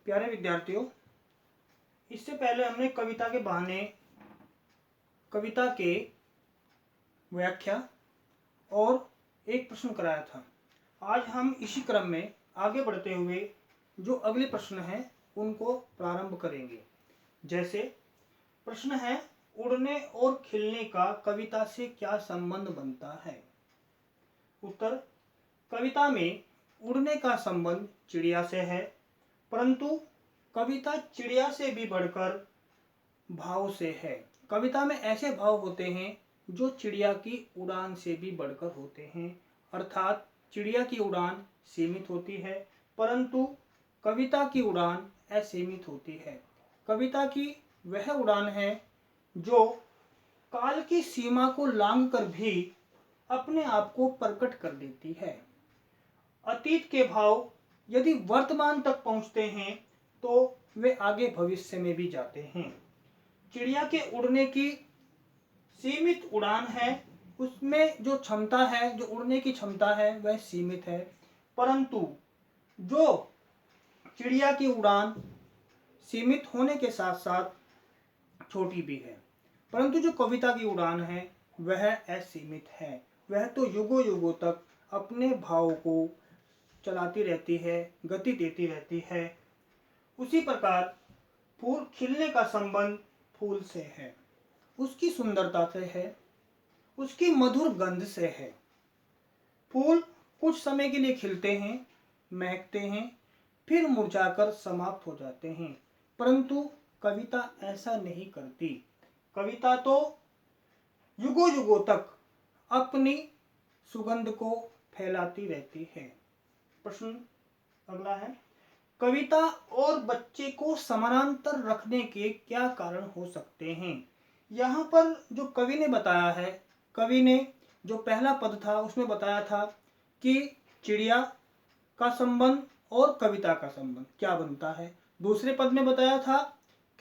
प्यारे विद्यार्थियों, इससे पहले हमने कविता के बहाने कविता के व्याख्या और एक प्रश्न कराया था। आज हम इसी क्रम में आगे बढ़ते हुए जो अगले प्रश्न हैं उनको प्रारंभ करेंगे। जैसे प्रश्न है, उड़ने और खिलने का कविता से क्या संबंध बनता है? उत्तर, कविता में उड़ने का संबंध चिड़िया से है, परंतु कविता चिड़िया से भी बढ़कर भाव से है। कविता में ऐसे भाव होते हैं जो चिड़िया की उड़ान से भी बढ़कर होते हैं, अर्थात चिड़िया की उड़ान सीमित होती है परंतु कविता की उड़ान असीमित होती है। कविता की वह उड़ान है जो काल की सीमा को लांघकर भी अपने आप को प्रकट कर देती है। अतीत के भाव यदि वर्तमान तक पहुंचते हैं तो वे आगे भविष्य में भी जाते हैं। चिड़िया के उड़ने की सीमित उड़ान है, उसमें जो क्षमता है, जो उड़ने की क्षमता है वह सीमित है, परंतु जो चिड़िया की उड़ान सीमित होने के साथ साथ छोटी भी है, परंतु जो कविता की उड़ान है वह असीमित है। वह तो युगों युगों तक अपने भाव को चलाती रहती है, गति देती रहती है। उसी प्रकार फूल खिलने का संबंध फूल से है, उसकी सुंदरता से है, उसकी मधुर गंध से है। फूल कुछ समय के लिए खिलते हैं, महकते हैं, फिर मुरझाकर समाप्त हो जाते हैं, परंतु कविता ऐसा नहीं करती। कविता तो युगों युगों तक अपनी सुगंध को फैलाती रहती है। प्रश्न अगला है, कविता और बच्चे को समानांतर रखने के क्या कारण हो सकते हैं? यहाँ पर जो कवि ने बताया है, कवि ने जो पहला पद था उसमें बताया था कि चिड़िया का संबंध और कविता का संबंध क्या बनता है। दूसरे पद में बताया था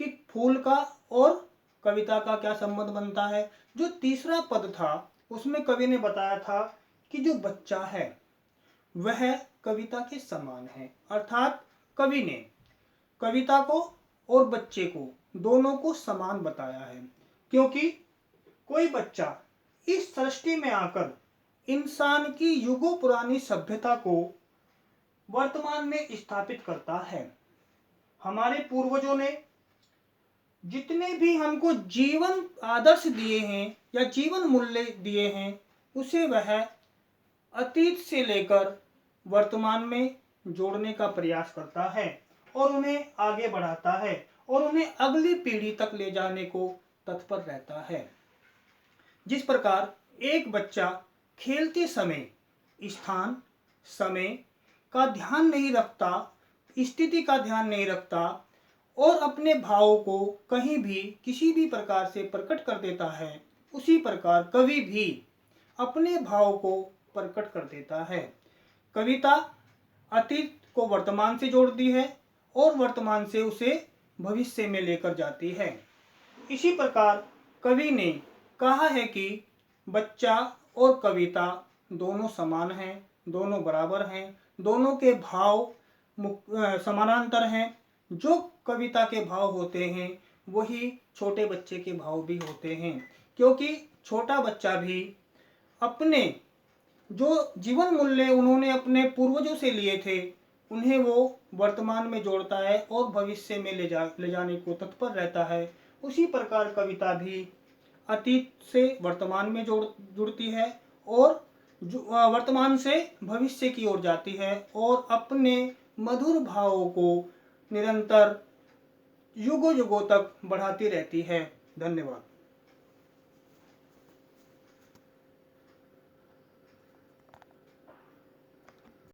कि फूल का और कविता का क्या संबंध बनता है। जो तीसरा पद था उसमें कवि ने बताया था कि जो बच्चा है वह कविता के समान है, अर्थात कवि ने कविता को और बच्चे को दोनों को समान बताया है, क्योंकि कोई बच्चा इस सृष्टि में आकर इंसान की युगों पुरानी सभ्यता को वर्तमान में स्थापित करता है। हमारे पूर्वजों ने जितने भी हमको जीवन आदर्श दिए हैं या जीवन मूल्य दिए हैं, उसे वह अतीत से लेकर वर्तमान में जोड़ने का प्रयास करता है और उन्हें आगे बढ़ाता है और उन्हें अगली पीढ़ी तक ले जाने को तत्पर रहता है। जिस प्रकार एक बच्चा खेलते समय स्थान समय का ध्यान नहीं रखता, स्थिति का ध्यान नहीं रखता और अपने भावों को कहीं भी किसी भी प्रकार से प्रकट कर देता है, उसी प्रकार कवि भी अपने भाव को प्रकट कर देता है। कविता अतीत को वर्तमान से जोड़ती है और वर्तमान से उसे भविष्य में लेकर जाती है। इसी प्रकार कवि ने कहा है कि बच्चा और कविता दोनों समान हैं, दोनों बराबर हैं, दोनों के भाव समानांतर हैं। जो कविता के भाव होते हैं वही छोटे बच्चे के भाव भी होते हैं, क्योंकि छोटा बच्चा भी अपने जो जीवन मूल्य उन्होंने अपने पूर्वजों से लिए थे उन्हें वो वर्तमान में जोड़ता है और भविष्य में ले जाने को तत्पर रहता है। उसी प्रकार कविता भी अतीत से वर्तमान में जुड़ती है और वर्तमान से भविष्य की ओर जाती है और अपने मधुर भावों को निरंतर युगों युगों तक बढ़ाती रहती है। धन्यवाद।